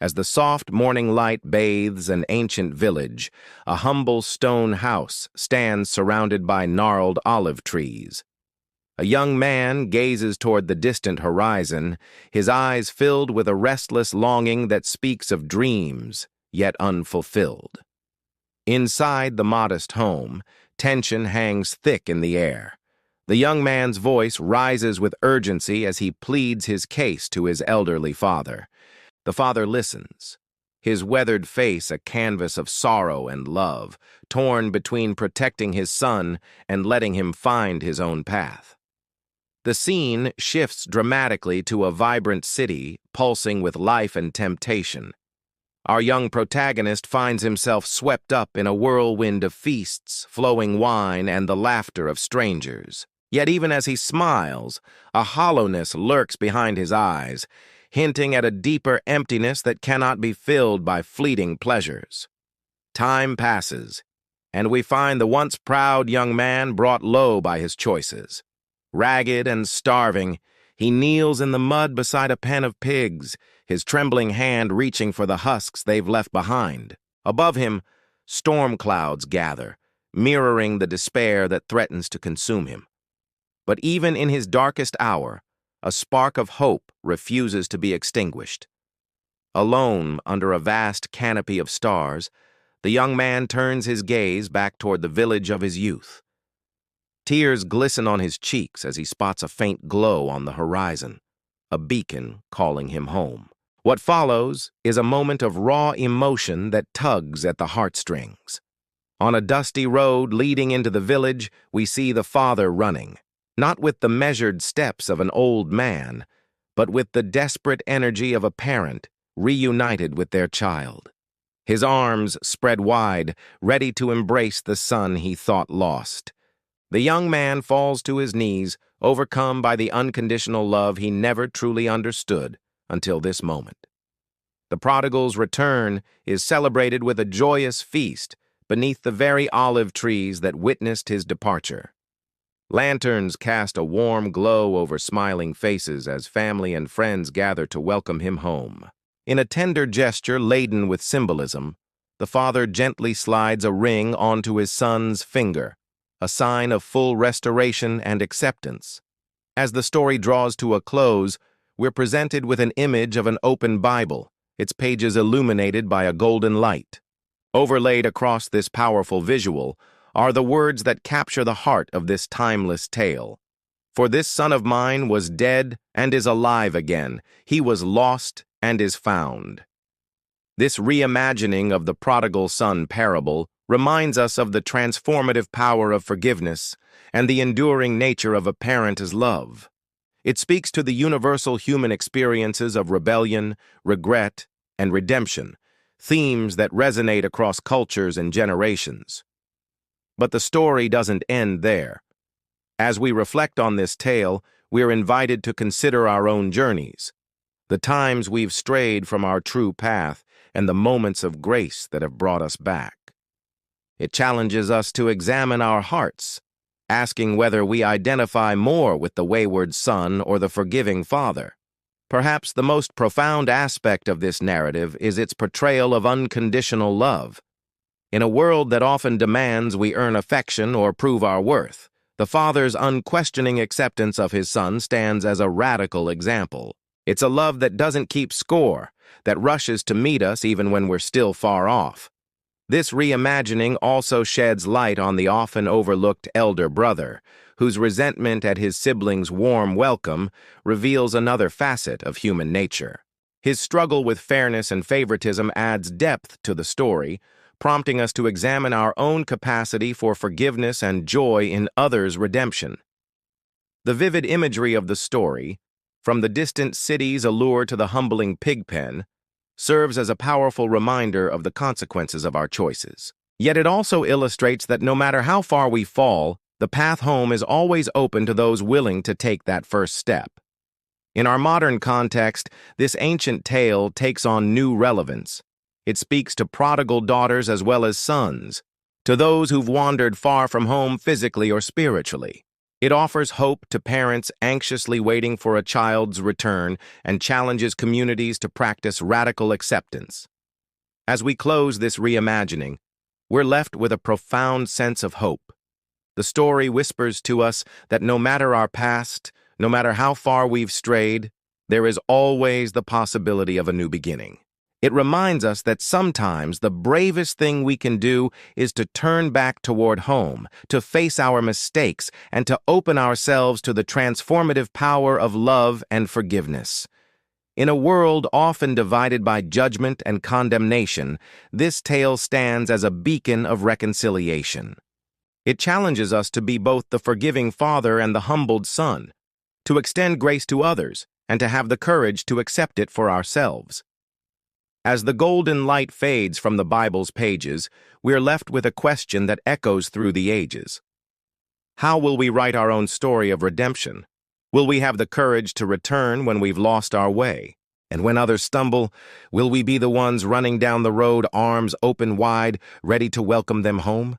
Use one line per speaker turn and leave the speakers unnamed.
As the soft morning light bathes an ancient village, a humble stone house stands surrounded by gnarled olive trees. A young man gazes toward the distant horizon, his eyes filled with a restless longing that speaks of dreams, yet unfulfilled. Inside the modest home, tension hangs thick in the air. The young man's voice rises with urgency as he pleads his case to his elderly father. The father listens, his weathered face a canvas of sorrow and love, torn between protecting his son and letting him find his own path. The scene shifts dramatically to a vibrant city pulsing with life and temptation. Our young protagonist finds himself swept up in a whirlwind of feasts, flowing wine, and the laughter of strangers. Yet even as he smiles, a hollowness lurks behind his eyes, hinting at a deeper emptiness that cannot be filled by fleeting pleasures. Time passes, and we find the once proud young man brought low by his choices. Ragged and starving, he kneels in the mud beside a pen of pigs, his trembling hand reaching for the husks they've left behind. Above him, storm clouds gather, mirroring the despair that threatens to consume him. But even in his darkest hour, a spark of hope refuses to be extinguished. Alone under a vast canopy of stars, the young man turns his gaze back toward the village of his youth. Tears glisten on his cheeks as he spots a faint glow on the horizon, a beacon calling him home. What follows is a moment of raw emotion that tugs at the heartstrings. On a dusty road leading into the village, we see the father running, not with the measured steps of an old man, but with the desperate energy of a parent reunited with their child. His arms spread wide, ready to embrace the son he thought lost. The young man falls to his knees, overcome by the unconditional love he never truly understood until this moment. The prodigal's return is celebrated with a joyous feast beneath the very olive trees that witnessed his departure. Lanterns cast a warm glow over smiling faces as family and friends gather to welcome him home. In a tender gesture laden with symbolism, the father gently slides a ring onto his son's finger, a sign of full restoration and acceptance. As the story draws to a close, we're presented with an image of an open Bible, its pages illuminated by a golden light. Overlaid across this powerful visual are the words that capture the heart of this timeless tale. For this son of mine was dead and is alive again. He was lost and is found. This reimagining of the prodigal son parable reminds us of the transformative power of forgiveness and the enduring nature of a parent's love. It speaks to the universal human experiences of rebellion, regret, and redemption, themes that resonate across cultures and generations. But the story doesn't end there. As we reflect on this tale, we're invited to consider our own journeys, the times we've strayed from our true path, and the moments of grace that have brought us back. It challenges us to examine our hearts, asking whether we identify more with the wayward son or the forgiving father. Perhaps the most profound aspect of this narrative is its portrayal of unconditional love. In a world that often demands we earn affection or prove our worth, the father's unquestioning acceptance of his son stands as a radical example. It's a love that doesn't keep score, that rushes to meet us even when we're still far off. This reimagining also sheds light on the often overlooked elder brother, whose resentment at his siblings' warm welcome reveals another facet of human nature. His struggle with fairness and favoritism adds depth to the story, prompting us to examine our own capacity for forgiveness and joy in others' redemption. The vivid imagery of the story, from the distant city's allure to the humbling pig pen, serves as a powerful reminder of the consequences of our choices. Yet it also illustrates that no matter how far we fall, the path home is always open to those willing to take that first step. In our modern context, this ancient tale takes on new relevance. It speaks to prodigal daughters as well as sons, to those who've wandered far from home physically or spiritually. It offers hope to parents anxiously waiting for a child's return and challenges communities to practice radical acceptance. As we close this reimagining, we're left with a profound sense of hope. The story whispers to us that no matter our past, no matter how far we've strayed, there is always the possibility of a new beginning. It reminds us that sometimes the bravest thing we can do is to turn back toward home, to face our mistakes, and to open ourselves to the transformative power of love and forgiveness. In a world often divided by judgment and condemnation, this tale stands as a beacon of reconciliation. It challenges us to be both the forgiving father and the humbled son, to extend grace to others, and to have the courage to accept it for ourselves. As the golden light fades from the Bible's pages, we're left with a question that echoes through the ages. How will we write our own story of redemption? Will we have the courage to return when we've lost our way? And when others stumble, will we be the ones running down the road, arms open wide, ready to welcome them home?